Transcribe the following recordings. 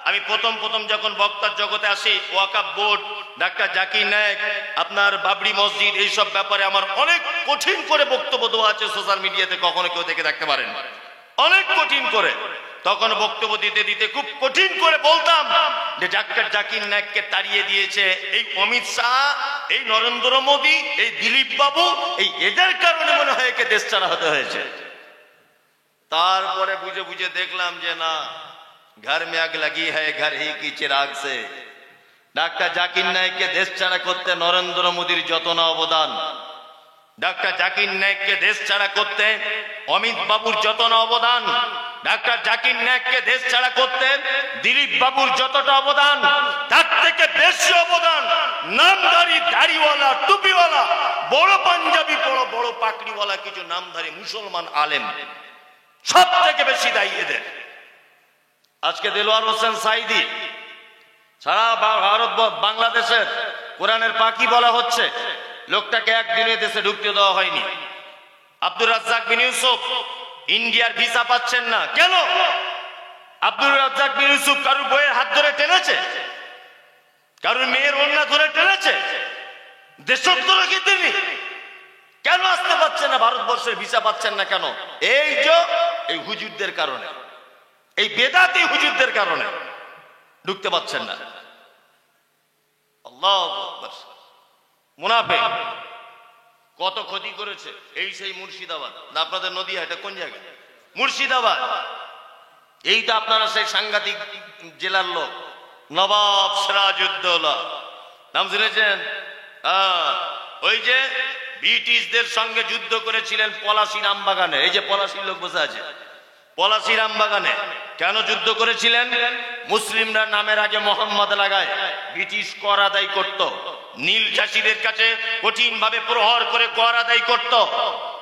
আমি প্রথম যখন বক্তার জগতে আসি, ওয়াকাফ বোর্ড, ডাক্তার জাকির নায়েক, আপনার বাবরি মসজিদ, এইসব ব্যাপারে আমার অনেক কঠিন করে বক্তব্য দেওয়া আছে সোশ্যাল মিডিয়াতে, কখনো কেউ দেখে দেখতে পারেন, অনেক কঠিন করে। তখন বক্তব্য দিতে খুব কঠিন করে বলতাম যে ডাক্তার জাকির নায়েককে তাড়িয়ে দিয়েছে এই অমিত শাহ, এই নরেন্দ্র মোদী, এই দিলীপ বাবু, এই এদের কারণে মনে হয় একে দেশ ছাড়া হতে হয়েছে। তারপরে বুঝে দেখলাম যে না, ঘর মে আগ লাগি হ্যায় ঘর হি কি চিরাগ সে। ডাক্তার জাকির নায়েককে দেশ ছাড়া করতে নরেন্দ্র মোদীর যত না অবদান, ডাক্তার জাকির নায়েককে দেশ ছাড়া করতে অমিত বাবুর যত না অবদান, ডাক্তার জাকির নায়েককে দেশ ছাড়া করতে দিলীপ বাবুর যতটা অবদান, তার থেকে বেশি অবদান নামধারী, দাড়িওয়ালা, টুপিওয়ালা, বড় পাঞ্জাবি, বড় পাকড়িওয়ালা কিছু নামধারী মুসলমান আলেম, সব থেকে বেশি দায়ী এদের। আজকে দেলোয়ার হোসেন সাইদি সারা ভারত বাংলাদেশের কোরআনের পাখি বলা হচ্ছে, লোকটাকে একদিনে দেশে ঢুকতে দেওয়া হয়নি। আব্দুর রাজ্জাক বিন ইউসুফ ইন্ডিয়ার ভিসা পাচ্ছেন না কেন? আব্দুর রাজ্জাক বিন ইউসুফ কারুর বইয়ের হাত ধরে টেনেছে? কারুর মেয়ের ওড়না ধরে টেনেছে? দেশত্তর কি তিনি? কেন আসতে পারছেন না? ভারতবর্ষের ভিসা পাচ্ছেন না কেন? এই হুজুরদের কারণে, এই বেদাতি হুজুরদের কারণে ঢুকতে পারছেন না। আল্লাহু আকবার। মুনাফিক কত ক্ষতি করেছে। এই সেই মুর্শিদাবাদ না আপনাদের নদিয়া, এটা কোন জায়গা? মুর্শিদাবাদ। এইটা আপনারা সেই সাংঘাতিক জেলার লোক, নবাব সিরাজউদ্দৌলা নাম শুনেছেন? ওই যে ব্রিটিশদের সঙ্গে যুদ্ধ করেছিলেন পলাশীর আমবাগানে। এই যে পলাশীর লোক বসে আছে, পলাশীর আমবাগানে কেন যুদ্ধ করেছিলেন? মুসলিমরা নামের আগে মোহাম্মদ লাগায়, ব্রিটিশ কর আদায় করত, নীল চাষীদের কাছে কঠিন ভাবে প্রহার করে কর আদায় করত।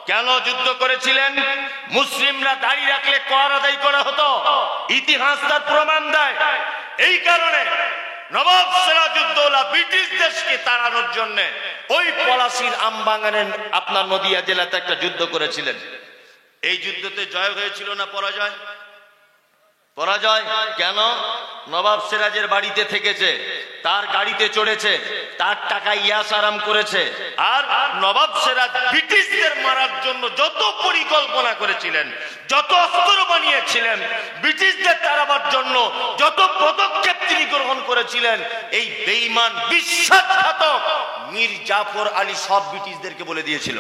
কেন যুদ্ধ করেছিলেন? মুসলিমরা দাঁড়িয়ে রাখলে কর আদায় করা হতো, ইতিহাস তার প্রমাণ দেয়। এই কারণে নবাব সিরাজউদ্দৌলা ব্রিটিশ দেশকে তাড়ানোর জন্য ওই পলাশীর আমবাগানের আপনার নদিয়া জেলাতে একটা যুদ্ধ করেছিলেন। এই যুদ্ধতে জয় হয়েছিল না পরাজয়? পরাজয়। কেন? নবাব সিরাজের বাড়িতে থেকেছে, তার গাড়িতে চড়েছে, তার টাকায় ইয়াস আরাম করেছে। আর নবাব সিরাজ ব্রিটিশদের মারার জন্য যত পরিকল্পনা করেছিলেন, যত অস্ত্র বানিয়েছিলেন, ব্রিটিশদের তাড়াবার জন্য যত পদক্ষেপ তিনি গ্রহণ করেছিলেন, এই বেঈমান বিশ্বাসঘাতক মীর জাফর আলী সব ব্রিটিশদেরকে বলে দিয়েছিল।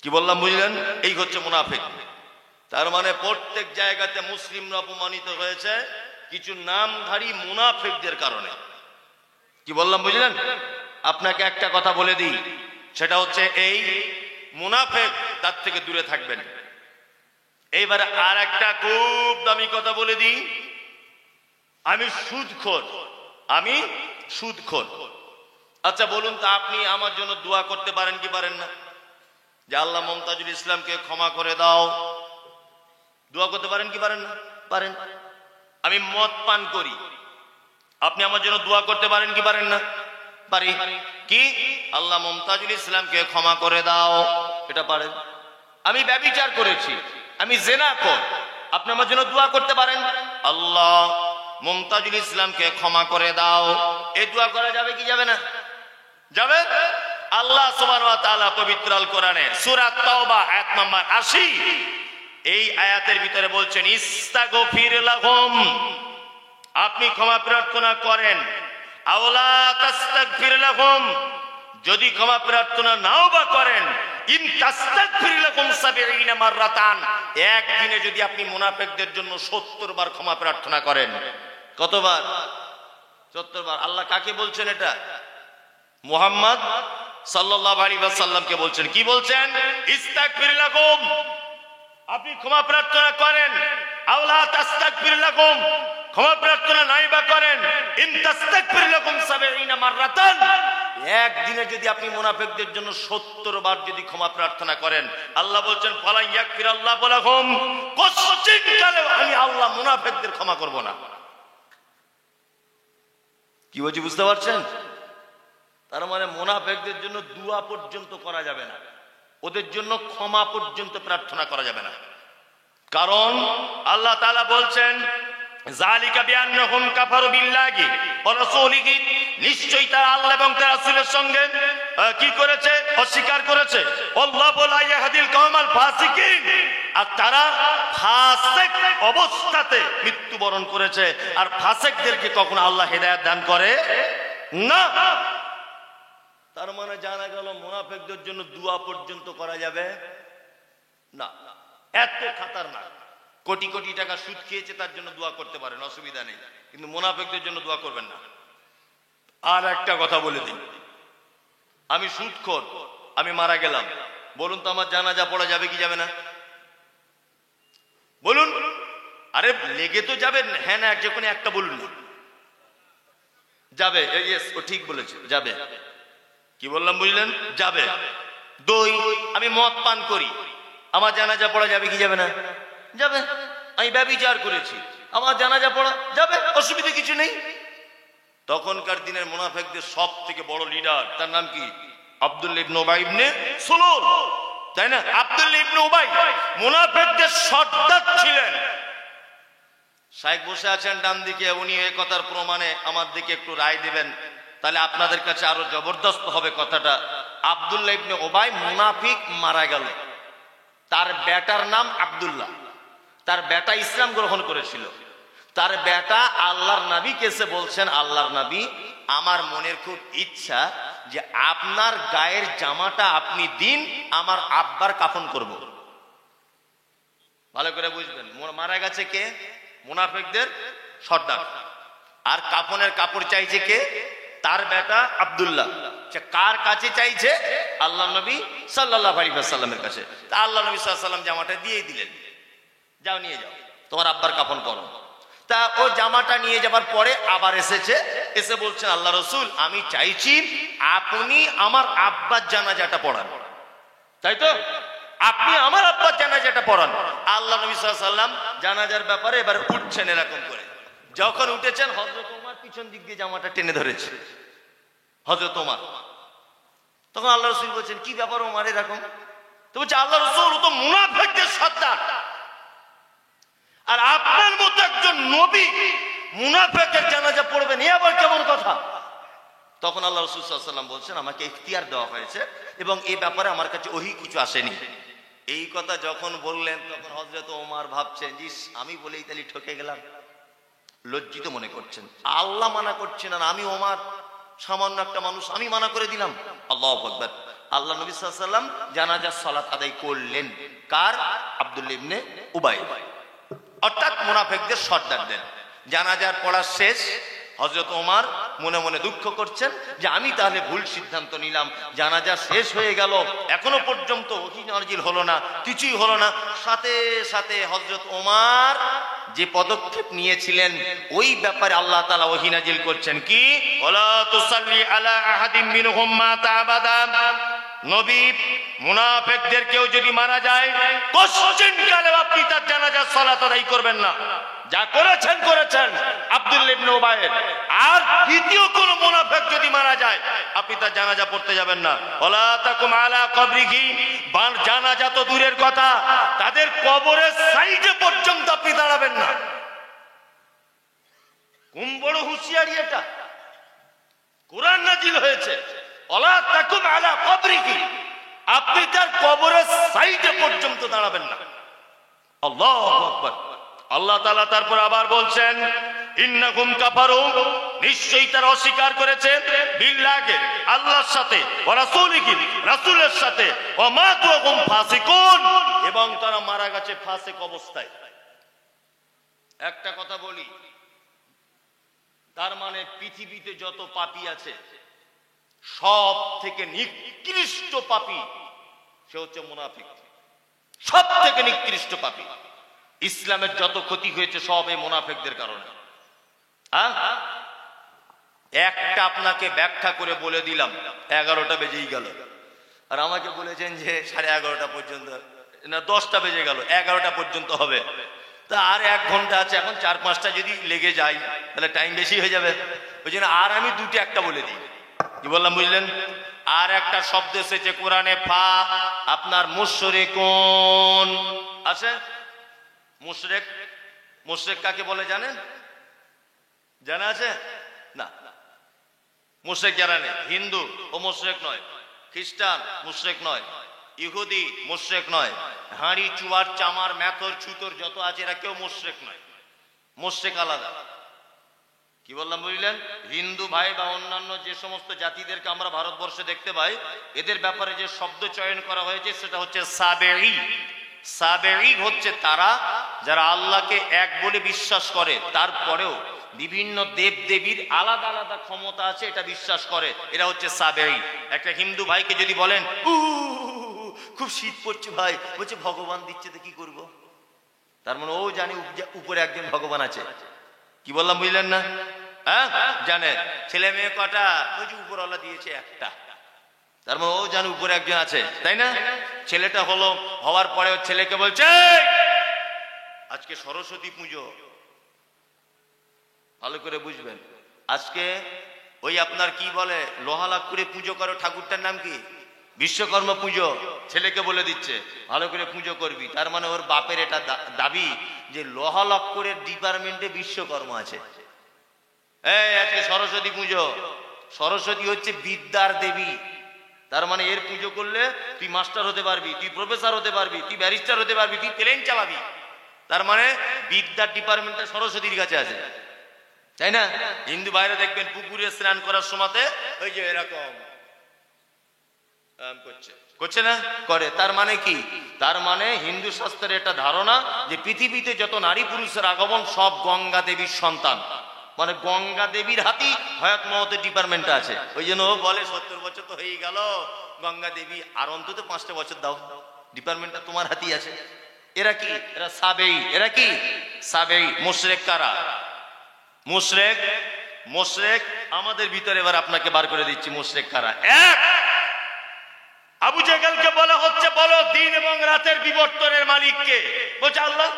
কি বললাম বুঝলেন? এই হচ্ছে মুনাফিক। তার মানে প্রত্যেক জায়গাতে মুসলিমরা অপমানিত হয়েছে কিছু নামধারী মুনাফিকদের কারণে। কি বললাম বুঝলেন? আপনাকে একটা কথা বলে দিই, সেটা হচ্ছে এই মুনাফিক, তার থেকে দূরে থাকবেন। এইবারে আর একটা খুব দামি কথা বলে দিই, আমি সুদখোর। আচ্ছা বলুন তো, আপনি আমার জন্য দোয়া করতে পারেন কি পারেন না? যে আল্লাহ মমতাজুল ইসলামকে ক্ষমা করে দাও, দোয়া করতে পারেন কি পারেন না? পারেন। আমি মদ পান করি, আপনি আমার জন্য দোয়া করতে পারেন কি পারেন না? পারি। কি? আল্লাহ মমতাজুল ইসলামকে ক্ষমা করে দাও, এটা পারেন। আমি ব্যভিচার করেছি, আমি জিনাখোর, আপনি আমার জন্য দোয়া করতে পারেন, আল্লাহ মমতাজুল ইসলামকে ক্ষমা করে দাও। এই দোয়া করা যাবে কি যাবে না? যাবে। আল্লাহ সুবহানাহু ওয়া তাআলা পবিত্র আল কোরআনে সূরা তাওবা আয়াত নাম্বার 80, এই আয়াতের ভিতরে বলছেন ইস্তাগফির লাহুম, আপনি ক্ষমা প্রার্থনা করেন। আওলা তাস্তাগফির লাহুম, যদি ক্ষমা প্রার্থনা নাও বা করেন, ইন তাস্তাগফির লাহুম ৭০ মাররাতান, একদিনে যদি আপনি মুনাফিকদের জন্য ৭০ বার ক্ষমা প্রার্থনা করেন। কতবার? ৭০ বার। আল্লাহ কাকে বলছেন এটা? মুহাম্মদ সাল্লাল্লাহু আলাইহি ওয়াসাল্লামকে বলছেন। কি বলছেন? ইস্তাগফির লাহুম, আপনি ক্ষমা প্রার্থনা করেন। আওলা তাস্তাগফির লাহুম, ক্ষমা প্রার্থনা নাই বা করেন, ইন তাস্তাগফির লাহুম ৭০ মাররাতান, একদিনে যদি আপনি মুনাফিকদের জন্য ৭০ বার যদি ক্ষমা প্রার্থনা করেন, আল্লাহ বলছেন ফালা ইয়াগফিরাল্লাহু লাহুম, কসচিন কালেও আমি আল্লাহ মুনাফিকদের ক্ষমা করব না। কি বলছি বুঝতে পারছেন? তার মানে মুনাফিকদের জন্য দোয়া পর্যন্ত করা যাবে না, ওদের জন্য ক্ষমা পর্যন্ত প্রার্থনা করা যাবে না। কারণ আল্লাহ তাআলা বলছেন যালিকা বিআন্নাহুম কাফারু বিল্লাহি ওয়া রাসূলিহি, নিশ্চয়ই তারা আল্লাহ এবং তার রাসূলের সঙ্গে কি করেছে? অস্বীকার করেছে। আল্লাহু লা ইয়াহদিল কওমাল ফাসিকিন, আর তারা ফাসিক অবস্থাতে মৃত্যুবরণ করেছে। আর ফাসিকদেরকে কখনো আল্লাহ হেদায়েত দান করে না। তার মানে জানা গেল মুনাফিকদের জন্য দোয়া পর্যন্ত করা যাবে না। এত খাতারনাক। কোটি কোটি টাকা সুদ খেয়েছে তার জন্য দোয়া করতে পারেন, অসুবিধা নেই, কিন্তু মুনাফিকদের জন্য দোয়া করবেন না। আর একটা কথা বলে দিই, আমি সুদখোর, আমি মারা গেলাম, বলুন তো আমার জানাজা পড়া যাবে কি যাবে না? বলুন। আরে লেগে তো যাবেন, হ্যাঁ না যে কোনো একটা বলুন না। যাবে, ইয়েস, ও ঠিক বলেছে, যাবে। কি বললাম বুঝলেন? যাবে। দই, আমি মদ পান করি, আমার জানাজা পড়া যাবে কি যাবে না? যাবে। আমি ব্যভিচার করেছি, আমার জানাজা পড়া যাবে, অসুবিধা কিছু নেই। তখনকার দিনের মুনাফিকদের সব থেকে বড় লিডার, তার নাম কি? আব্দুল্লাহ ইবনে উবাই ইবনে সুলুল, তাই না? আব্দুল্লাহ ইবনে উবাই মুনাফিকদের সর্দার ছিলেন। শাইখ বসে আছেন ডান দিকে, উনি এই কথার প্রমাণে আমার দিকে একটু রায় দিবেন, তাহলে আপনাদের কাছে আরো জবরদস্ত হবে কথাটা। আব্দুল্লাহ ইবনে উবাই মুনাফিক মারা গেল, তার বেটার নাম আব্দুল্লাহ, তার বেটা ইসলাম গ্রহণ করেছিল। তার বেটা আল্লাহর নবীকে এসে বলছেন, আল্লাহর নবী, আমার মনের খুব ইচ্ছা যে আপনার গায়ের জামাটা আপনি দিন, আমার আব্বার কাফন করব। ভালো করে বুঝবেন, মারা গেছে কে? মুনাফিকদের সর্দার। আর কাফনের কাপড় চাইছে কে? তার বেটা আব্দুল্লাহ। কার কাছে চাইছে? আল্লাহ নবী সাল্লাল্লাহু আলাইহি ওয়াসাল্লামের কাছে। তা আল্লাহ নবী সাল্লাল্লাহু আলাইহি ওয়াসাল্লাম জামাটা দিয়ে দিলেন, যাও নিয়ে যাও, তোমার আব্বার কাফন করো। তা ও জামাটা নিয়ে যাবার পরে আবার এসেছে, এসে বলছেন, আল্লাহ রাসূল, আমি চাইছি আপনি আমার আব্বার জানাজাটা পড়ান। তাই তো, আপনি আমার আব্বার জানাজাটা পড়ান। আল্লাহ নবী সাল্লাল্লাহু আলাইহি ওয়াসাল্লাম জানাজার ব্যাপারে এবার উঠছেন এরকম করে। যখন উঠেছেন, হযরত ওমর পিছন দিক দিয়ে জামাটা টেনে ধরেছে, হযরত ওমর। তখন আল্লাহ রাসূল বলছেন, কি ব্যাপার ওমর এরকম? তো বলছে, আল্লাহ রাসূল, ও তো মুনাফিকদের সর্দার, আর আপনার মতো একজন নবী মুনাফিকের জানাজা পড়বেন, এ আবার কেমন কথা? তখন আল্লাহ রাসূল সাল্লাল্লাহু আলাইহি ওয়াসাল্লাম বলছেন, আমাকে ইখতিয়ার দেওয়া হয়েছে এবং এই ব্যাপারে আমার কাছে ওহী কিছু আসেনি। এই কথা যখন বললেন, তখন হযরত ওমর ভাবছেন, জিস, আমি বলেই তাহলে ঠকে গেলাম। লজ্জিত মনে করছেন, আল্লাহ মানা করছেন আর আমি ওমর সামান্য একটা মানুষ, আমি মানা করে দিলাম। আল্লাহু আকবার। আল্লাহ নবী সাল্লাল্লাহু আলাইহি ওয়াসাল্লাম জানাজার সালাত আদায় করলেন। কার? আব্দুল্লাহ ইবনে উবাই, অর্থাৎ মুনাফিকদের সর্দারদের। জানাজার পড়া শেষ, হযরত ওমর মনে মনে দুঃখ করছেন যে আমি তাহলে ভুল সিদ্ধান্ত নিলাম। জানাজা শেষ হয়ে গেল, এখনো পর্যন্ত ওহী নাযিল হলো না, কিছুই হলো না। সাথে সাথে হযরত ওমর যে পদক্ষেপ নিয়েছিলেন, ওই ব্যাপারে আল্লাহ তাআলা ওহী নাযিল করছেন, কি? ওয়ালা তুসাল্লি আলা আহাদিম মিনহুম মাতা আবাদা। নবী, মুনাফিকদের কেউ যদি মারা যায়, কোশ্চেন কালেও আপনি তার জানাজার সালাত আদায় করবেন না। যা করেছেন করেছেন আব্দুল্লাহ ইবনে উবাই। আর দ্বিতীয় কোন মুনাফিক যদি মারা যায়, আপনি তার জানাজা পড়তে যাবেন না। ওয়ালা তাকুম আলা কবরিহি, জানাজা তো দূরের কথা, তাদের কবরের সাইডে পর্যন্ত আপনি দাঁড়াবেন না। কোন বড় হুঁশিয়ারি এটা! কোরআন নাজিল হয়েছে, ওয়ালা তাকুম আলা কবরিহি, আপনি তার কবরের সাইডে পর্যন্ত দাঁড়াবেন না। আল্লাহু আকবার। আল্লাহ তাআলা তারপর আবার বলছেন, ইন্নাকুম কাফারু, নিশ্চয়ই তারা অস্বীকার করেছে, বিল্লাহি, আল্লাহর সাথে, ওয়া রাসূলিহি, রাসূলের সাথে, ওয়া মাতু হুম ফাসিকুন, এবং তারা মারা গেছে ফাসিক অবস্থায়। একটা কথা বলি, তার মানে পৃথিবীতে যত পাপী আছে, সব থেকে নিকৃষ্ট পাপী সে হচ্ছে মুনাফিক। সব থেকে নিকৃষ্ট পাপী। ইসলামের যত ক্ষতি হয়েছে সব এই মুনাফিকদের কারণে। একটা আপনাকে ব্যাখ্যা করে বলে দিলাম, 11টা বেজেই গেল, আর আমাকে বলেছেন যে 11:30 পর্যন্ত, না 10টা বেজে গেল, 11টা পর্যন্ত হবে। তা আর 1 ঘন্টা আছে, এখন 4-5টা যদি লেগে যায় তাহলে টাইম বেশি হয়ে যাবে। ওই জন্য আর আমি দুটো একটা বলে দিই। কি বললাম বুঝলেন? আর একটা শব্দ এসেছে কোরআনে, ফা, আপনার মুশরিকুন আছে, মুশরিক মুশরিক কাকে বলে জানেন? জানা আছে না? মুশরিক যারা নেই, হিন্দু ও মুশরিক নয়, খ্রিস্টান মুশরিক নয়, ইহুদি মুশরিক নয়, হাঁড়ি চুয়ার চামার মেথর ছুতর যত আছে এরা কেউ মুশরিক নয়। মুশরিক আলাদা। কি বললাম বুঝলেন? হিন্দু ভাই বা অন্যান্য যে সমস্ত জাতিদেরকে আমরা ভারতবর্ষে দেখতে পাই, এদের ব্যাপারে যে শব্দ চয়ন করা হয়েছে সেটা হচ্ছে সাবেঈ। সাবেঈ হচ্ছে তারা যারা আল্লাহকে এক বলে বিশ্বাস করে, তারপরেও বিভিন্ন দেব দেবীর আলাদা আলাদা ক্ষমতা আছে এটা বিশ্বাস করে, এরা হচ্ছে সাবেঈ। একটা হিন্দু ভাইকে যদি বলেন খুব শীত পড়ছে ভাই, বলছে ভগবান দিচ্ছে তো কি করব, তার মানে ও জানে উপরে একজন ভগবান আছে। কি বললাম বুঝলেন না? হ্যাঁ জানে। ছেলে মেয়ে কটা? ওই যে উপরওয়ালা দিয়েছে একটা, তার মানে ও জানে উপরে একজন আছে, তাই না? ছেলেটা হওয়ার পরে ছেলেকে বলছে আজকে সরস্বতী পুজো, ভালো করে বুঝবেন। আজকে ওই আপনার কি বলে লোহা লাখ করে পুজো করো, ঠাকুরটার নাম কি? বিশ্বকর্মা পুজো। ছেলেকে বলে দিচ্ছে ভালো করে পুজো করবি, তার মানে ওর বাপের এটা দাবি যে লোহা লক্করের ডিপার্টমেন্টে বিশ্বকর্মা আছে। এই আজকে সরস্বতী পুজো, সরস্বতী হচ্ছে বিদ্যার দেবী, তার মানে এর পুজো করলে তুই মাস্টার হতে পারবি, তুই প্রফেসর হতে পারবি, তুই ব্যারিস্টার হতে পারবি, তুই প্লেন চালাবি। তার মানে বিদ্যার ডিপার্টমেন্টটা সরস্বতীর কাছে আছে, তাই না? হিন্দু বাইরে দেখবেন পুকুরে স্নান করার সময়তে ওই যে এরকম করছে না, করে। তার মানে কি? তার মানে হিন্দু শাস্ত্রের এটা ধারণা যে পৃথিবীতে যত নারী পুরুষের আগমন সব গঙ্গা দেবীর সন্তান, মানে গঙ্গা দেবীর হাতি হয়াত মহতের ডিপার্টমেন্টে আছে। ওই জন্য ও বলে 70 বছর তো হয়ে গেল, গঙ্গা দেবী আর অন্তত 5টা বছর দাও, ডিপার্টমেন্টটা তোমার হাতি আছে। এরা কি? এরা সাবেঈ। এরা কি? সাবেঈ। মুশরিক কারা? মুশরিক, মুশরিক আমাদের ভিতরে এবার আপনাকে বার করে দিচ্ছি মুশরিক কারা। এক, আবু জেহেলকে বলা হচ্ছে বলো দিন এবং রাতের বিবর্তনের মালিক কে? বলছে আল্লাহ।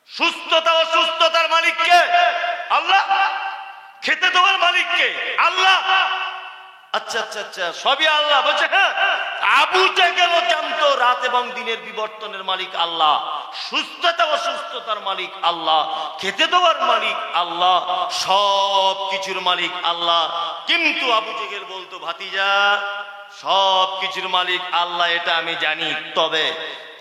সুস্থতা ও সুস্থতার মালিক কে? আল্লাহ। খেতে দেওয়ার মালিক কে? আল্লাহ। আচ্ছা আচ্ছা আচ্ছা, সবই আল্লাহ। বলছে হ্যাঁ। আবু জেহেলও জানতো রাত এবং দিনের বিবর্তনের মালিক আল্লাহ, সুস্থতা ও সুস্থতার মালিক আল্লাহ, খেতে দেওয়ার মালিক আল্লাহ, সব কিছুর মালিক আল্লাহ। কিন্তু আবু জেহেল বলতো ভাতিজা সব কিছুর মালিক আল্লাহ এটা আমি জানি, তবে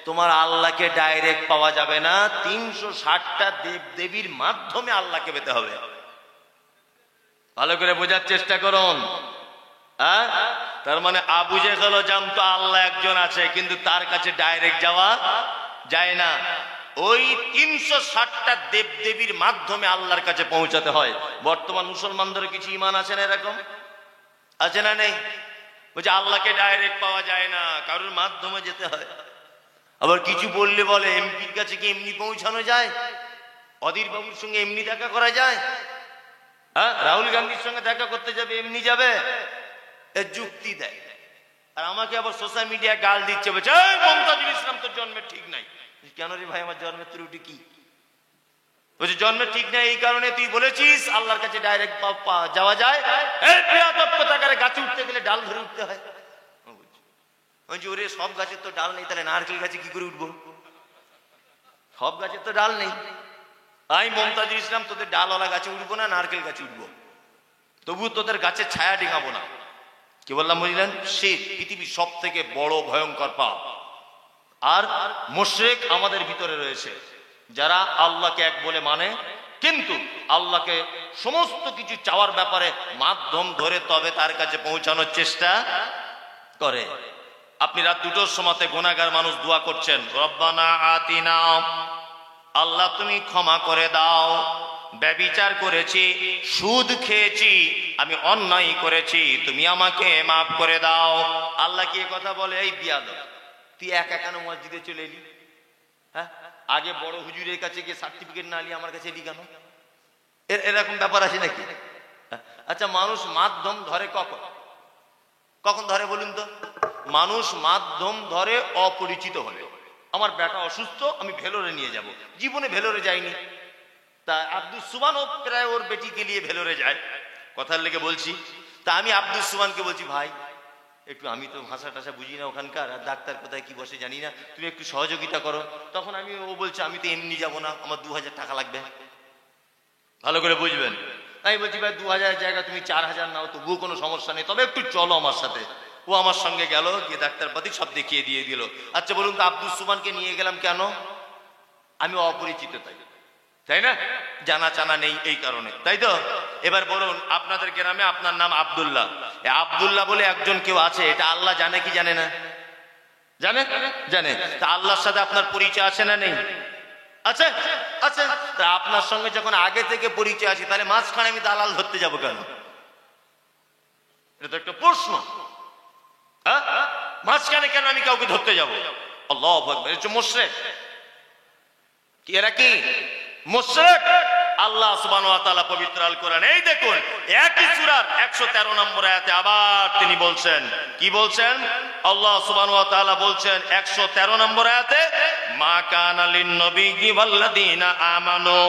তোমার আল্লাহকে ডাইরেক্ট পাওয়া যাবে না, 360টা দেব দেবীর মাধ্যমে আল্লাহকে পেতে হবে। ভালো করে বোঝার চেষ্টা করুন। তার মানে আবু জেহেল জানতো আল্লাহ একজন আছে, কিন্তু তার কাছে ডাইরেক্ট যাওয়া যায় না, ওই 360টা দেব দেবীর মাধ্যমে আল্লাহর কাছে পৌঁছাতে হয়। বর্তমান মুসলমানদের কিছু ইমান আছে না, এরকম আছে না নেই? বলছে আল্লাহকে ডাইরেক্ট পাওয়া যায় না, কারোর মাধ্যমে যেতে হয়। আবার কিছু বললে বলে এমপির কাছে কি এমনি পৌঁছানো যায়? অধীর বাবুর সঙ্গে এমনি দেখা করা যায়? হ্যাঁ, রাহুল গান্ধীর সঙ্গে দেখা করতে যাবে এমনি যাবে? এর যুক্তি দেয়। আর আমাকে আবার সোশ্যাল মিডিয়া গাল দিচ্ছে, বলছে মমতাজুল ইসলাম তোর জন্মের ঠিক নাই। কেন রে ভাই, আমার জন্মের ত্রুটি কি? বলছে জন্মের ঠিক নাই এই কারণে তুই বলেছিস আল্লাহর কাছে ডাইরেক্ট যাওয়া যায়। গাছে উঠতে গেলে ডাল ধরে উঠতে হয়। ওরে সব গাছের তো ডাল নেই, তাহলে নারকেল গাছে কি করে উঠবো? সব গাছের তো ডাল নেই। আমি মমতাজুল ইসলাম তোদের ডালওয়ালা গাছে উঠবো না, নারকেল গাছে উঠবো, তবু তোদের গাছের ছায়া ডিঙাবো না। কি বললাম বুঝলেন? সে পৃথিবীর সব থেকে বড় ভয়ঙ্কর পাপ। আর মুশরিক আমাদের ভিতরে রয়েছে, যারা আল্লাহকে এক বলে মানে, কিন্তু আল্লাহকে সমস্ত কিছু চাওয়ার ব্যাপারে মাধ্যম ধরে তবে তার কাছে পৌঁছানোর চেষ্টা করে। আপনি রাত 2টোর সময়তে গুনাহগার মানুষ দোয়া করছেন, রব্বানা আতিনা, আল্লাহ তুমি ক্ষমা করে দাও, ব্যভিচার করেছি, সুদ খেয়েছি, আমি অন্যায় করেছি, তুমি আমাকে মাফ করে দাও। আল্লাহ কি কথা বলে? এই বিয়াদব, তুই একা কেন মসজিদে চলে এলি? হ্যাঁ, আগে বড় হুজুরের কাছে গিয়ে সার্টিফিকেট না নিয়ে আমার কাছে এলি কেন? এরকম ব্যাপার আছে নাকি? আচ্ছা, মানুষ মাধ্যম ধরে কখন কখন ধরে বলুন তো? মানুষ মাধ্যম ধরে অপরিচিত হলে। আমার বেটা অসুস্থ, আমি ভেলোরে নিয়ে যাব, জীবনে ভেলোরে যাইনি, তা আব্দুল সুবহানও প্রায় ওর বেটিকে নিয়ে ভেলোরে যায়, কথার লেগে বলছি। তা আমি আব্দুল সুবহানকে বলছি, ভাই একটু আমি তো ভাষা টাষা বুঝি না ওখানকার, আর ডাক্তার কোথায় কি বসে জানি না, তুমি একটু সহযোগিতা করো। তখন ও বলছে আমি তো এমনি যাব না, আমার 2000 টাকা লাগবে। ভালো করে বুঝবেন। আমি বলছি ভাই 2000 জায়গা তুমি 4000 নাও, তবুও কোনো সমস্যা নেই, তবে একটু চলো আমার সাথে। ও আমার সঙ্গে গেল, গিয়ে ডাক্তারপাতি সব দেখিয়ে দিয়ে দিল। আচ্ছা বলুন তো আব্দুল সুবহানকে নিয়ে গেলাম কেন? আমি অপরিচিত তাই না, জানা চানা নেই এই কারণে, তাই তো? এবার বলুন আপনাদের গ্রামে আপনার নাম আব্দুল্লাহ, আব্দুল্লাহ বলে একজন কেউ আছে, এটা আল্লাহ জানে কি জানে না? জানে, জানে। তা আল্লাহর সাথে আপনার পরিচয় আছে না নেই? আচ্ছা আচ্ছা, তা আপনার সঙ্গে যখন আগে থেকে পরিচয় আছে, তাহলে মাঝখানে আমি দালাল ধরতে যাব কেন? এটা তো একটা প্রশ্ন। মাঝখানে কেন আমি কাউকে ধরতে যাব? আল্লাহু আকবার। এটা মুশরিক। কি এরা কি মুশরিক? আল্লাহ সুবহানাহু ওয়া তাআলা পবিত্র আল কোরআন এই দেখুন একই সূরার 113 নম্বর আয়াতে আবার তিনি বলছেন, কি বলছেন? আল্লাহ সুবহানাহু ওয়া তাআলা বলছেন 113 নম্বর আয়াতে, মা কানা লিন নবিয়্যি ওয়াল্লাযীনা আমানু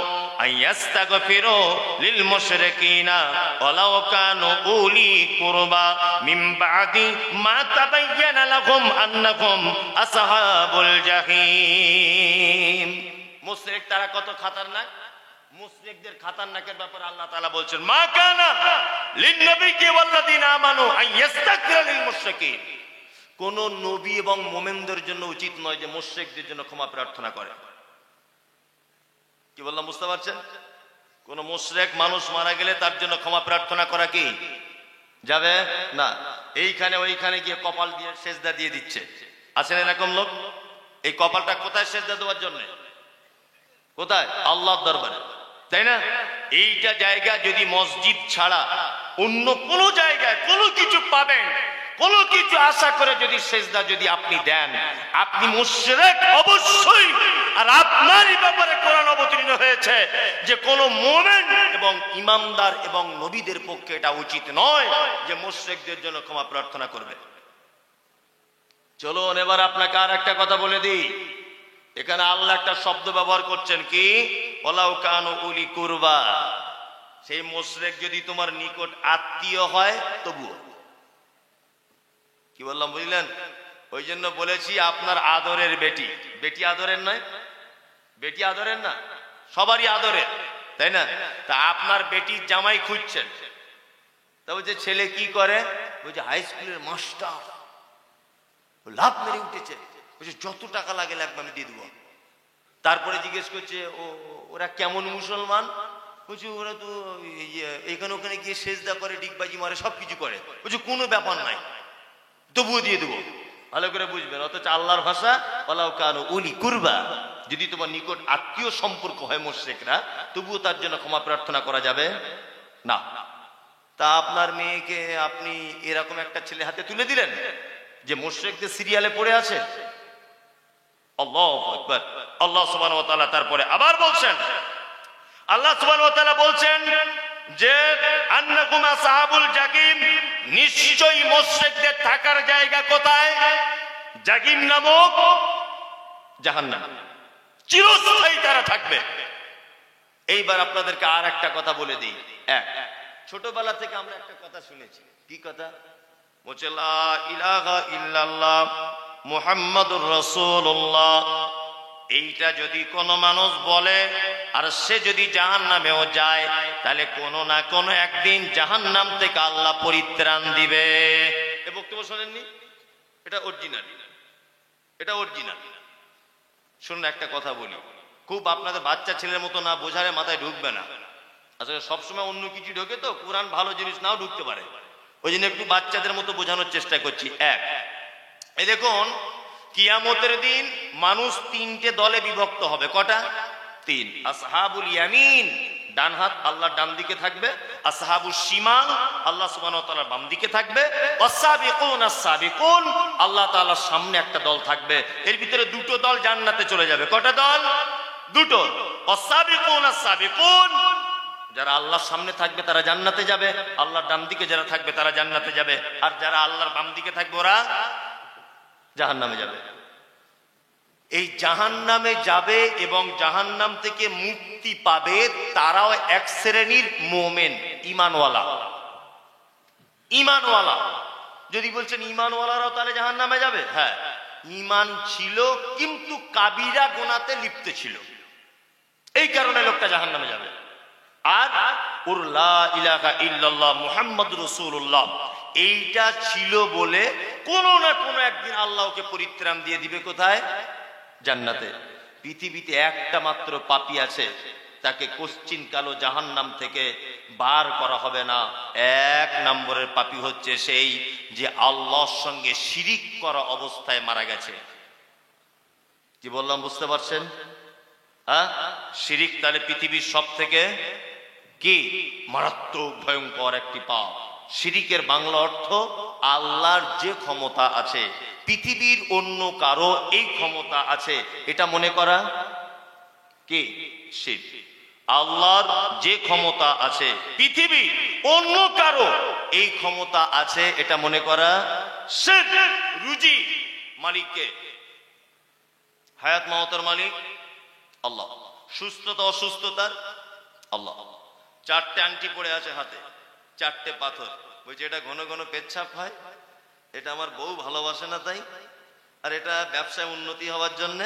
আইয়াস্তাগফিরু লিল মুশরিকিনা ওয়ালাউ কানু উলি কুরবা মিন বাদি মা তাবায়্যানা লাহুম আন্নাহুম আসহাবুল জাহিম। মুশরিক তারা কত খতরনাক। মুশরিকদের খতরনাকের ব্যাপারে আল্লাহ তাআলা বলছেন, মা কানা লিন নবিয়্যি ওয়াল্লাযীনা আমানু আইয়াস্তাগফিরু লিল মুশরিকিন। কোন নবী এবং মুমিনদের জন্য উচিত নয় যে মুশরিকদের জন্য ক্ষমা প্রার্থনা করে। কি বললাম বুঝতে পারছেন? কোন মুশরিক মানুষ মারা গেলে তার জন্য ক্ষমা প্রার্থনা করা কি যাবে না? এইখানে ওইখানে গিয়ে কপাল দিয়ে সেজদা দিয়ে দিচ্ছে, আছেন এরকম লোক? এই কপালটা কোথায় সেজদা দেওয়ার জন্য? কোথায়? আল্লাহর দরবারে, তাই না? এইটা জায়গা যদি মসজিদ ছাড়া অন্য কোন জায়গায় কোনো কিছু পাবেন, কোনো কিছু আশা করে যদি সেজদা যদি আপনি দেন, আপনি মুশরিক অবশ্যই। আর আপনারই ব্যাপারে কোরআন অবতীর্ণ হয়েছে যে কোন মুমিন এবং ইমানদার এবং নবীদের পক্ষে এটা উচিত নয় যে মুশরিকদের জন্য ক্ষমা প্রার্থনা করবে। চলুন এবার আপনাকে আর একটা কথা বলে দিই। এখানে আল্লাহ একটা শব্দ ব্যবহার করছেন, কি? ওয়ালাউ কানু উলি কুরবা। সেই মুশরিক যদি তোমার নিকট আত্মীয় হয় তবুও। কি বললাম বুঝলেন? ওই জন্য বলেছি আপনার আদরের বেটি, বেটি আদরের নয়, বেটি আদরের না, সবারই আদরের, তাই না? তা আপনার বেটির জামাই খুঁজছেন, তা ওই যে ছেলে কি করে, ওই যে হাই স্কুলের মাস্টার লাভ মেরে উঠেছে, যত টাকা লাগে লাগবে আমি দিয়ে দেবো। তারপরে জিজ্ঞেস করছে ওরা কেমন মুসলমান? বলছে ওরা তো এখানে ওখানে গিয়ে সেজদা করে, ডিগবাজি মারে, সবকিছু করে। বলছে কোনো ব্যাপার নাই, তবুও দিয়ে দেবো। ভালো করে বুঝবেন, অথচ আল্লাহর ভাষা ওয়ালাউ কানু উলি কুরবা, যদি তোমার নিকট আত্মীয় সম্পর্ক হয় মুশরিকরা, তবুও তার জন্য ক্ষমা প্রার্থনা করা যাবে না। তা আপনার মেয়েকে আপনি এরকম একটা ছেলে হাতে তুলে দিলেন যে মুশরিকদের সিরিয়ালে পড়ে আছে। আল্লাহু আকবার। আল্লাহ সুবহানাহু ওয়া তাআলা তারপরে আবার বলছেন, আল্লাহ সুবহানাহু ওয়া তাআলা বলছেন যে আন্নাকুম আসহাবুল জাহিম, নিশ্চয়ই মুশরিকদের থাকার জায়গা কোথায়? জাহিম নামক জাহান্নাম, চিরস্থায়ী তারা থাকবে। এইবার আপনাদেরকে আর একটা কথা বলে দিই। ছোটবেলা থেকে আমরা একটা কথা শুনেছি, কি কথা? বলছে লা ইলাহা ইল্লাল্লাহ মুহাম্মাদুর রাসূলুল্লাহ। এইটা যদি কোনো মানুষ বলে আর সে যদি জাহান্নামেও যায়, তাহলে কোনো না কোনো একদিন জাহান্নাম থেকে আল্লাহ পরিত্রাণ দিবে। এ বক্তব্য শোনেননি? এটা অরিজিনাল, এটা অরিজিনাল। শুনুন একটা কথা বলি, খুব আপনাদের বাচ্চা ছেলের মতো না বোঝালে মাথায় ঢুকবে না। আসলে সবসময় অন্য কিছু ঢোকে তো, কোরআন ভালো জিনিস নাও ঢুকতে পারে, ওই জন্য একটু বাচ্চাদের মতো বোঝানোর চেষ্টা করছি। এই দেখুন, কিয়ামতের দিন মানুষ তিনটে দলে বিভক্ত হবে। কটা? তিন। আসহাবুল ইয়ামিন, ডান হাত আল্লাহর ডান দিকে থাকবে। আসহাবুস শিমাল, আল্লাহ সুবহানাহু ওয়া তাআলার বাম দিকে থাকবে। ওয়াসাবিকুন আস-সাবিকুন, আল্লাহ তাআলার সামনে একটা দল থাকবে। এর ভিতরে দুটো দল জান্নাতে চলে যাবে। কটা দল? দুটো। ওয়াসাবিকুন আস-সাবিকুন, যারা আল্লাহর সামনে থাকবে তারা জান্নাতে যাবে, আল্লাহর ডান দিকে যারা থাকবে তারা জান্নাতে যাবে, আর যারা আল্লাহর বাম দিকে থাকবে ওরা জাহান্নামে যাবে। এই জাহান্নামে যাবে এবং জাহান্নাম থেকে মুক্তি পাবে তারাও এক শ্রেণীর মুমিন, ঈমানওয়ালা। ঈমানওয়ালা যদি বলছেন ঈমানওয়ালারাও তাহলে জাহান্নামে যাবে, হ্যাঁ ঈমান ছিল কিন্তু কাবিরা গুনাতে লিপ্ত ছিল, এই কারণে লোকটা জাহান্নামে যাবে। আর ওর লা ইলাহা ইল্লাল্লাহ মুহাম্মাদুর রাসূলুল্লাহ এইটা ছিল বলে কোনো না কোনো একদিন আল্লাহ ওকে পরিত্রাণ দিয়ে দিবে, কোথায়? জান্নাতে। পৃথিবীতে একটা মাত্র পাপী আছে, তাকে কোশ্চিন কালো জাহান্নাম থেকে বার করা হবে না। এক নম্বরের পাপী হচ্ছে সেই যে আল্লাহর সঙ্গে শিরিক করা অবস্থায় মারা গেছে। কি বললাম বুঝতে পারছেন? হ্যাঁ, শিরিক তাহলে পৃথিবীর সব থেকে কি মারাত্মক ভয়ঙ্কর একটি পাপ। শিরিকের বাংলা অর্থ আল্লাহর যে ক্ষমতা আছে পৃথিবীর অন্য কারো এই ক্ষমতা আছে এটা মনে করা কি শিরক। আল্লাহর যে ক্ষমতা আছে পৃথিবীর অন্য কারো এই ক্ষমতা আছে এটা মনে করা শিরক। রুজি মালিককে, হায়াত মাওয়াতের মালিক আল্লাহ, সুস্থতা অসুস্থতার আল্লাহ। চারটে আংটি পড়ে আছে হাতে, চারটে পাথর, বলছে এটা ঘন ঘন পেচ্ছাপ হয়, এটা আমার বউ ভালোবাসে না তাই, আর এটা ব্যবসায় উন্নতি হওয়ার জন্য,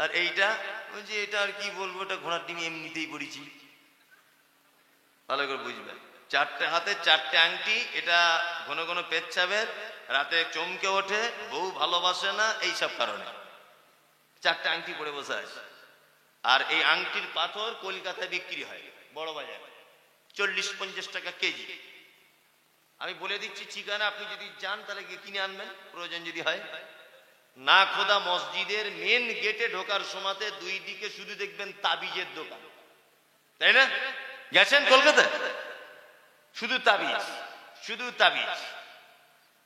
আর এইটা বলছি এটা আর কি বলবো, এটা ঘোড়ার ডিম এমনিতেই পড়েছি। ভালো করে বুঝবেন, চারটে হাতে চারটে আংটি, এটা ঘন ঘন পেচ্ছাপের, রাতে চমকে ওঠে, বউ ভালোবাসে না, এইসব কারণে চারটে আংটি পরে বসে আছে। আর এই আংটির পাথর কলকাতায় বিক্রি হয় বড় বাজারে 40-50 টাকা কেজি। আমি বলে দিচ্ছি ঠিকানা, আপনি যদি যান তাহলে কিনে আনবেন প্রয়োজন যদি হয়। না খোদা মসজিদের মেন গেটে ঢোকার সময়তে দুই দিকে শুধু দেখবেন তাবিজের দোকান, তাই না? গেছেন কলকাতায়? শুধু তাবিজ, শুধু তাবিজ।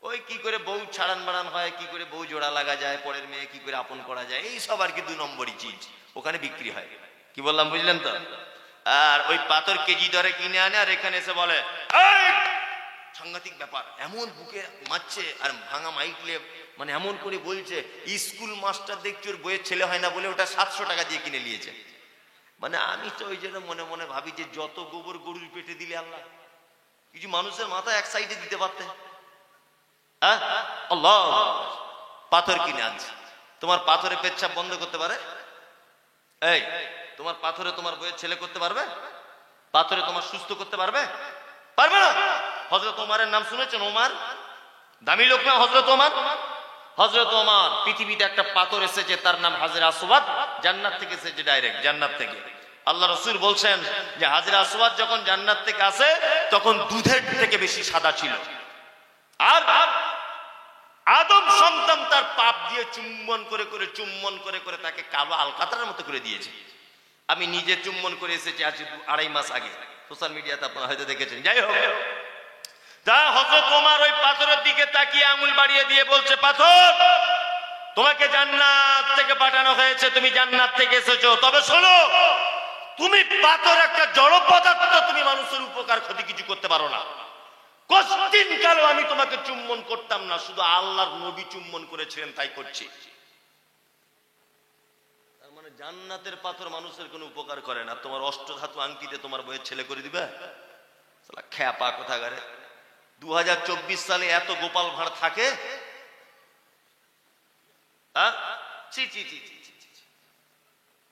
ওই কি করে বউ ছাড়ান বাড়ান হয়, কি করে বউ জোড়া লাগা যায়, পরের মেয়ে কি করে আপন করা যায়, এই সব আর কি 2 নম্বরই চিজ ওখানে বিক্রি হয়। কি বললাম বুঝলেন তো? আর ওই পাথর কেজি দরে কিনে আনে, আর এখানে এসে বলে সাংঘাতিক ব্যাপার, এমন বুকে মারছে আর ভাঙা মাইক নিয়ে মানে এমন করে বলছে, স্কুল মাস্টার দেখছি ওর বইয়ের ছেলে হয় না বলে ওটা 700 টাকা দিয়ে কিনে নিয়েছে। মানে আমি তো ওই জন্য মনে মনে ভাবি যে যত গোবর গরুর পেটে দিলে আল্লাহ, কিছু মানুষের মাথা এক সাইডে দিতে পারতে। আল্লাহ, পাথর কিনে আনছে, তোমার পাথরে পেচ্ছাপ বন্ধ করতে পারে? এই তোমার পাথরে তোমার বইয়ের ছেলে করতে পারবে? পাথরে তোমার সুস্থ করতে পারবে? পারবে না। হযরত ওমরের নাম শুনেছেন? ওমর দামি লোক না? হযরত ওমর, হযরত ওমর পৃথিবীতে একটা পাথর এসেছে, তার নাম হাজরে আসওয়াদ, জান্নাত থেকে এসেছে, ডাইরেক্ট জান্নাত থেকে। আল্লাহ রাসূল বলছেন যে হাজরে আসওয়াদ যখন জান্নাত থেকে আসে তখন দুধের থেকে বেশি সাদা ছিল। আর আদম সন্তান তার পাপ দিয়ে চুম্বন করে করে চুম্বন করে করে তাকে কালো আলকাতরার মতো করে দিয়েছে। আমি নিজে চুম্বন করে এসেছি আজ 2.5 মাস আগে, সোশ্যাল মিডিয়াতে আপনারা হয়তো দেখেছেন। যাই হোক, তা হযরত ওমর ওই পাথরের দিকে তাকিয়ে আঙুল বাড়িয়ে দিয়ে বলছে, পাথর তোমাকে জান্নাত থেকে পাঠানো হয়েছে, তুমি জান্নাত থেকে এসেছো, তবে শোনো, তুমি পাথর একটা জড় পদার্থ, তুমি মানুষের উপকার ক্ষতি কিছু করতে পারো না। কোশ্চিন কালো আমি তোমাকে চুম্বন করতাম না, শুধু আল্লাহর নবী চুম্বন করেছিলেন তাই করছি। তার মানে জান্নাতের পাথর মানুষের কোনো উপকার করে না। তোমার অষ্টধাতু আংটিতে তোমার বইয়ের ছেলে করে দিবে? শালা খ্যাপা কোথাকারে। 2024 সালে এত গোপাল ভাঁড় থাকে? ছি ছি ছি ছি ছি।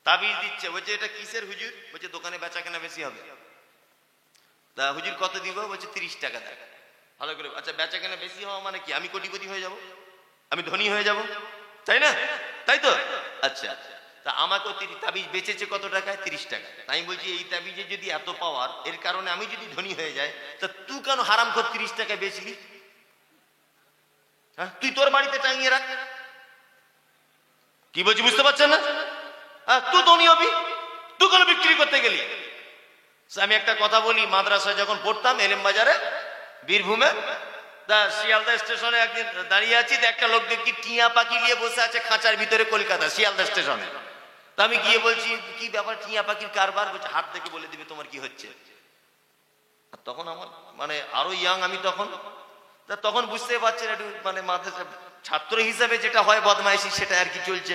তাবিজ দিচ্ছে, বলছে এটা কিসের হুজুর? বলছে দোকানে বেচা কেনা বেশি হবে। তা হুজুর কত দিব? বলছে 30 টাকা দেয়। ভালো করে, আচ্ছা বেচা কেনা বেশি হওয়া মানে কি? আমি কোটিপতি হয়ে যাব, আমি ধনী হয়ে যাব, তাই না? তাই তো? আচ্ছা, তা আমাকে তাবিজ বেচেছে কত টাকায়? 30 টাকা। তাই বলছি এই তাবিজে যদি এত পাওয়ার, এর কারণে আমি যদি ধনী হয়ে যাই, তা তুই কেন হারাম করে 30 টাকায় বেচলি? হ্যাঁ, তুই তোর বাড়িতে টাঙিয়ে রাখ। কি বলছি বুঝতে পারছেন না? তুই ধনী হবি, তুই কেন বিক্রি করতে গেলি? আমি একটা কথা বলি, মাদ্রাসায় যখন পড়তাম এলেম বাজারে বীরভূমে, তা শিয়ালদা স্টেশনে একদিন দাঁড়িয়ে আছি, একটা লোক দেখি টিয়া পাখি নিয়ে বসে আছে খাঁচার ভিতরে, কলকাতা শিয়ালদা স্টেশনে। তা আমি গিয়ে বলছি কি ব্যাপার, টিয়া পাখির কারবার? বলছে হাত দেখে বলে দিবে তোমার কি হচ্ছে। আর তখন আমার মানে আরো ইয়াং আমি তখন বুঝতে পারছেন একটু মানে মাদ্রাসা ছাত্র হিসাবে যেটা হয় বদমাইশি, সেটা আর কি চলছে।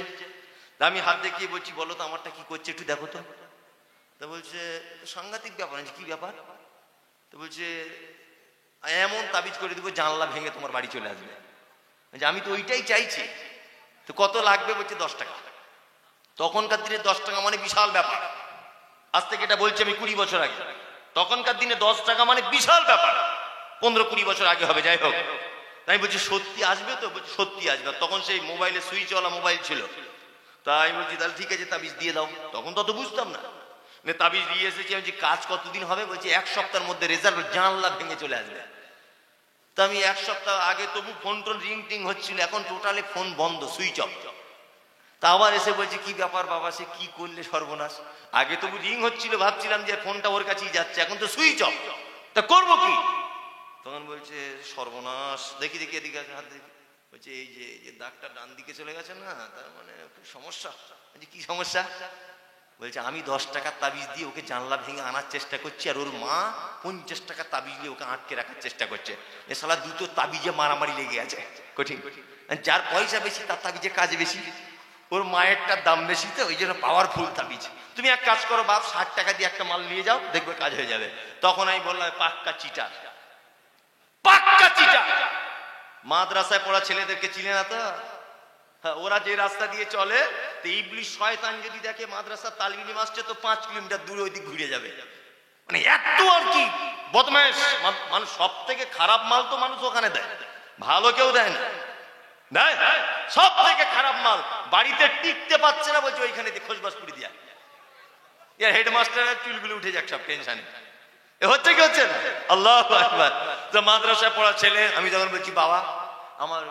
তা আমি হাত দেখিয়ে বলছি বলো তো আমারটা কি করছে একটু দেখো তো। তা বলছে সাংঘাতিক ব্যাপার। কি ব্যাপার? তো বলছে এমন তাবিজ করে দেবো জানলা ভেঙে তোমার বাড়ি চলে আসবে। আমি তো ওইটাই চাইছি। তো কত লাগবে? বলছে 10 টাকা। তখনকার দিনে 10 টাকা মানে বিশাল ব্যাপার। আজ থেকে এটা বলছি আমি 20 বছর আগে। তখনকার দিনে 10 টাকা মানে বিশাল ব্যাপার। 15-20 বছর আগে হবে, যাই হোক। তাই বলছি সত্যি আসবে তো? বলছি সত্যি আসবে। তখন সেই মোবাইলে সুইচওয়ালা মোবাইল ছিল। তাই বলছি তাহলে ঠিক আছে, তাবিজ দিয়ে দাও। তখন তত বুঝতাম না। তাবিজ দিয়ে এসেছি। আমি বলছি কাজ কতদিন হবে? বলছি 1 সপ্তাহের মধ্যে রেজাল্ট, জানলা ভেঙে চলে আসবে। তা আমি 1 সপ্তাহ আগে তবু ফোন টোন রিং টিং হচ্ছিল, এখন টোটালি ফোন বন্ধ, সুইচ অফ। তা আবার এসে বলছি কি ব্যাপার বাবা, সে কি করলে সর্বনাশ? আগে তবু রিং হচ্ছিল, ভাবছিলাম যে ফোনটা ওর কাছেই যাচ্ছে, এখন তো সুইচ অফ, তা করবো কি? তখন বলছে সর্বনাশ। দেখি দেখি এদিকে হাত দেখি। বলছে এই যে দাগটা ডান দিকে চলে গেছে না, তার মানে খুব সমস্যা। বলছি কি সমস্যা? বলছে আমি 10 টাকার তাবিজ দিয়ে ওকে জানলা ভেঙে আনার চেষ্টা করছি, আর ওর মা 50 টাকার তাবিজ দিয়ে ওকে আটকে রাখার চেষ্টা করছে। এ শালা দুটো তাবিজে মারামারি লেগে আছে, কঠিন। যার পয়সা বেশি তার তাবিজে কাজ বেশি। ওর মায়েরটার দাম বেশি, তো ওই জন্য পাওয়ারফুল তাবিজ। তুমি এক কাজ করো বাপ, 60 টাকা দিয়ে একটা মাল নিয়ে যাও, দেখবে কাজ হয়ে যাবে। তখন আমি বললাম পাক্কা চিটার, পাক্কা চিটার। মাদ্রাসায় পড়া ছেলেদেরকে চিনে না তো? হ্যাঁ, ওরা যে রাস্তা দিয়ে চলে, তো ইবলিশ শয়তান যদি দেখে মাদ্রাসার তালিম ইলম আসছে, তো 5 কিলোমিটার দূরে ওই দিক ঘুরে যাবে। মানে এত আর কি বদমাইশ মানুষ। সব থেকে খারাপ মাল তো মানুষ ওখানে দেয়, ভালো কেউ দেয় না। দেয় সব থেকে খারাপ মাল। বাড়িতে টিকতে পারছে না, বলছে ওইখানে খোঁজবাস করে দিয়া। হেডমাস্টারের চুলগুলো উঠে যাক সব টেনশনে। হচ্ছে কি হচ্ছে না? আল্লাহু আকবার। তো মাদ্রাসায় পড়া ছেলে, আমি যখন বলছি বাবা আমার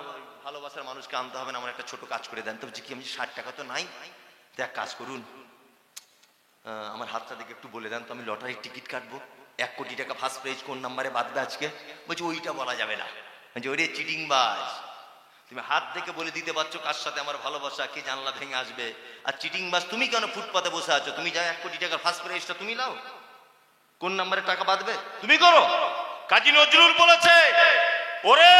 ভালোবাসার মানুষকে আনতে হবে না, আমার একটা ছোট কাজ করে দেন। তো বলছি কি? আমি 60 টাকা তো নাই। তো এক কাজ করুন, আমার হাতটা দেখে একটু বলে দেন তো, আমি লটারির টিকিট কাটবো। 1 কোটি টাকা ফার্স্ট প্রাইজ কোন নাম্বারে বাঁধবে আজকে? বলছি ওইটা বলা যাবে না। বলছি ওরে চিটিং বাজ, তুমি হাত দেখে বলে দিতে পারছো কার সাথে আমার ভালোবাসা, কে জানলা ভেঙে আসবে। আর চিটিং বাজ তুমি কেন ফুটপাতে বসে আছো? তুমি যা 1 কোটি টাকার ফার্স্ট প্রাইজটা তুমি নাও, কোন নাম্বারে টাকা বাঁধবে তুমি করো। কাজী নজরুল বলেছে, ওরে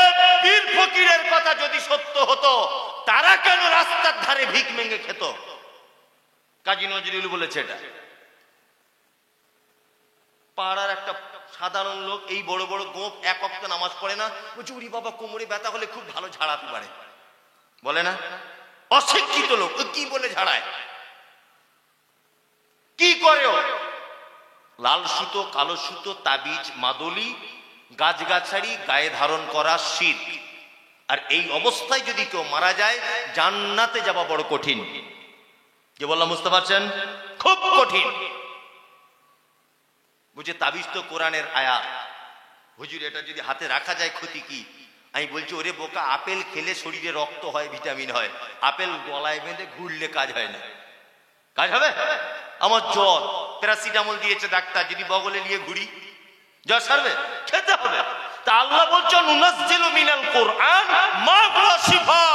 পীর ফকিরের কথা যদি সত্য হতো, তারা কেন রাস্তার ধারে ভিক মেঙ্গে খেত? কাজী নজরুল বলেছে এটা। পাড়ার একটা সাধারণ লোক, এই বড় বড় গোপ, 1 ওয়াক্ত নামাজ পড়ে না, বলছে ওরে বাবা কোমরে ব্যথা হলে খুব ভালো ঝাড়াতে পারে, বলে না? অশিক্ষিত লোক কি বলে ঝাড়ায়? কি করে? লাল সুতো, কালো সুতো, তাবিজ, মাদলি, গাছগাছাড়ি গায়ে ধারণ করা শিরক। আর এই অবস্থায় যদি কেউ মারা যায়, জান্নাতে যাওয়া বড় কঠিন। কি বললাম বুঝতে পারছেন? খুব কঠিন। বুঝে তাবিজ তো কোরআনের আয়াত। হুজুর এটা যদি হাতে রাখা যায় ক্ষতি কি? আমি বলছি ওরে বোকা, আপেল খেলে শরীরে রক্ত হয়, ভিটামিন হয়। আপেল গলায় বেঁধে ঘুরলে কাজ হয় না। কাজ হবে? আমার জ্বর, প্যারাসিটামল দিয়েছে ডাক্তার, যদি বগলে নিয়ে ঘুরি জ্বর সারবে? খেতে হবে। তা আল্লাহ বলছেন নুনাজ্জিলু মিনাল কুরআন মা হুয়া শিফা,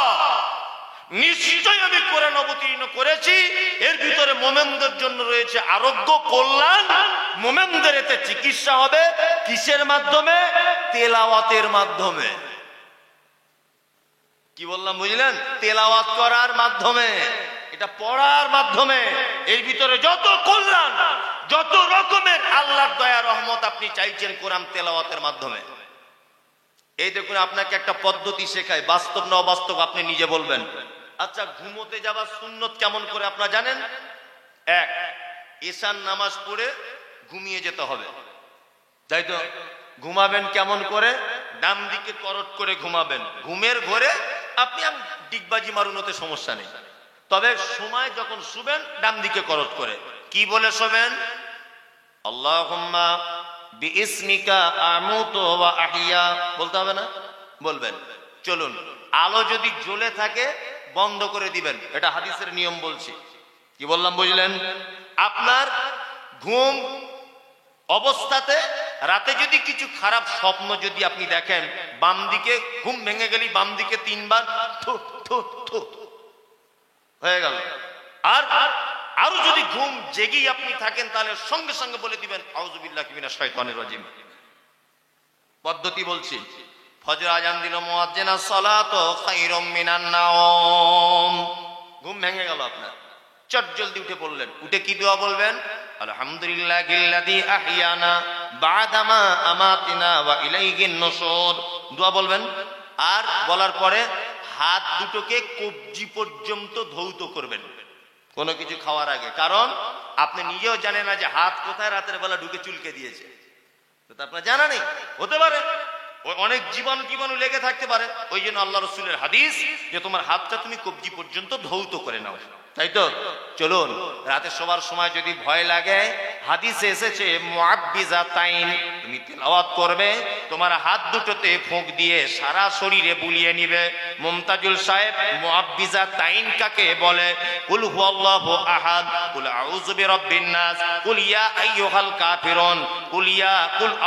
নিশ্চয় আমি কোরআন অবতীর্ণ করেছি, এর ভিতরে মোমেনদের জন্য রয়েছে আরোগ্য, কল্যাণ। মোমেনদের এতে চিকিৎসা হবে। কিসের মাধ্যমে? তেলাওয়াতের মাধ্যমে। কি বললাম বুঝলেন? তেলাওয়াত করার মাধ্যমে, এটা পড়ার মাধ্যমে। এর ভিতরে যত কল্যাণ, যত রকমের আল্লাহর দয়া রহমত আপনি চাইছেন, কোরআন তেলাওয়াতের মাধ্যমে। এই দেখুন, আপনাকে একটা পদ্ধতি শেখায়, বাস্তব না অবাস্তব আপনি নিজে বলবেন। আচ্ছা, ঘুমোতে যাবার সুন্নত কেমন করে আপনারা জানেন? 1, ঈশান নামাজ পড়ে ঘুমিয়ে যেতে হবে, তাই তো? ঘুমাবেন কেমন করে? ডান দিকে করট করে ঘুমাবেন। ঘুমের ঘরে আপনি ডিগবাজি মারুন, ওতে সমস্যা নেই। তবে সময় যখন শুবেন, ডান দিকে করট করে। কি বলে শোবেন? আল্লাহুম্মা বিইসমিকা আমুতু ওয়া আহইয়া বলতে হবে না? বলবেন। চলুন, আলো যদি জ্বলে থাকে বন্ধ করে দিবেন, এটা হাদিসের নিয়ম বলছি। কি বললাম বুঝলেন? আপনার ঘুম অবস্থাতে রাতে যদি কিছু খারাপ স্বপ্ন যদি আপনি দেখেন, বাম দিকে ঘুম ভেঙে গেলি বাম দিকে 3 বার থু থু থু হয়ে গেল। আর আরো যদি ঘুম জেগেই আপনি থাকেন, তাহলে সঙ্গে সঙ্গে বলে দিবেন আউযু বিল্লাহি মিনাশ শাইতানির রাজিম। পদ্ধতি বলছি। ফজর আজান দিল মুয়াজ্জিন, as-সালাতু খায়রুম মিনান নাওম। ঘুম ভেঙে গেল আপনার, চট জলদি উঠে পড়লেন। উঠে কি দোয়া বলবেন? আলহামদুলিল্লাহিল্লাযী আহইয়ানা বাদামা আমাতিনা ওয়া ইলাইহিন নুশুর। দোয়া বলবেন, আর বলার পরে হাত দুটোকে কবজি পর্যন্ত ধৌত করবেন কোনো কিছু খাওয়ার আগে, কারণ আপনি নিজেও জানেন না যে হাত কোথায় রাতের বেলা ঢুকে চুলকে দিয়েছে, তো আপনার জানা নেই, হতে পারে অনেক জীবাণু লেগে থাকতে পারে। ওই জন্য আল্লাহ রাসূলের হাদিস যে তোমার হাতটা তুমি কবজি পর্যন্ত ধৌত করে নাও, তাই তো? চলুন, রাতে শোবার সময় যদি ভয় লাগে, হাদিসে এসেছে মুআব্বিজাতাইন, তুমি তেলাওয়াত করবে, তোমার হাত দুটোতে ফুঁক দিয়ে সারা শরীরে বুলিয়ে নিবে। মুমতাজুল সাহেব, মুআব্বিজাতাইন কাকে বলে? কুল হুয়াল্লাহু আহাদ, কুল আউযু বিরাব্বিন নাস, কুল ইয়া আইয়ুহাল কাফিরুন, কুল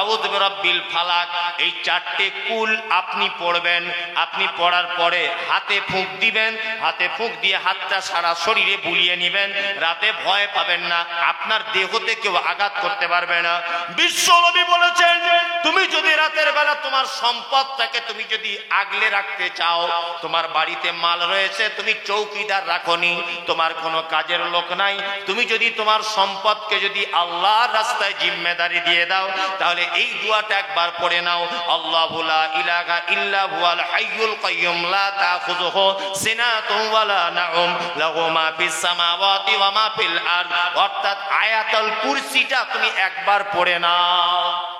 আউযু বিরাব্বিল ফালাক। এই চারটে কুল আপনি পড়বেন। আপনি পড়ার পরে হাতে ফুঁক দিবেন, হাতে ফুঁক দিয়ে হাতটা সারা শরীরে বুলিয়ে নিবেন। রাতে ভয় পাবেন না, আপনার দেহতে কেউ আঘাত করতে পারবে না। বিশ্বনবী বলেছেন, তুমি যদি রাতের বেলা তোমার সম্পদটাকে তুমি যদি আগলে রাখতে চাও, তোমার বাড়িতে মাল রয়েছে, তুমি চৌকিদার রাখোনি, তোমার কোনো কাজের লোক নাই, তুমি যদি তোমার সম্পদকে যদি আল্লাহর রাস্তায় জিম্মেদারি দিয়ে দাও, তাহলে এই দোয়াটা একবার পড়ে নাও। আল্লাহু লা ইলাহা ইল্লা হুয়াল হাইয়ুল কাইয়্যুম লা তাখুযুহু সিনাতুন ওয়া লা নাউম লাহু মা ফিস সামাওয়াতি ওয়া মা ফিল আরদ। অর্থাৎ আয়াতুল কুরসিটা তুমি একবার পড়ে নাও।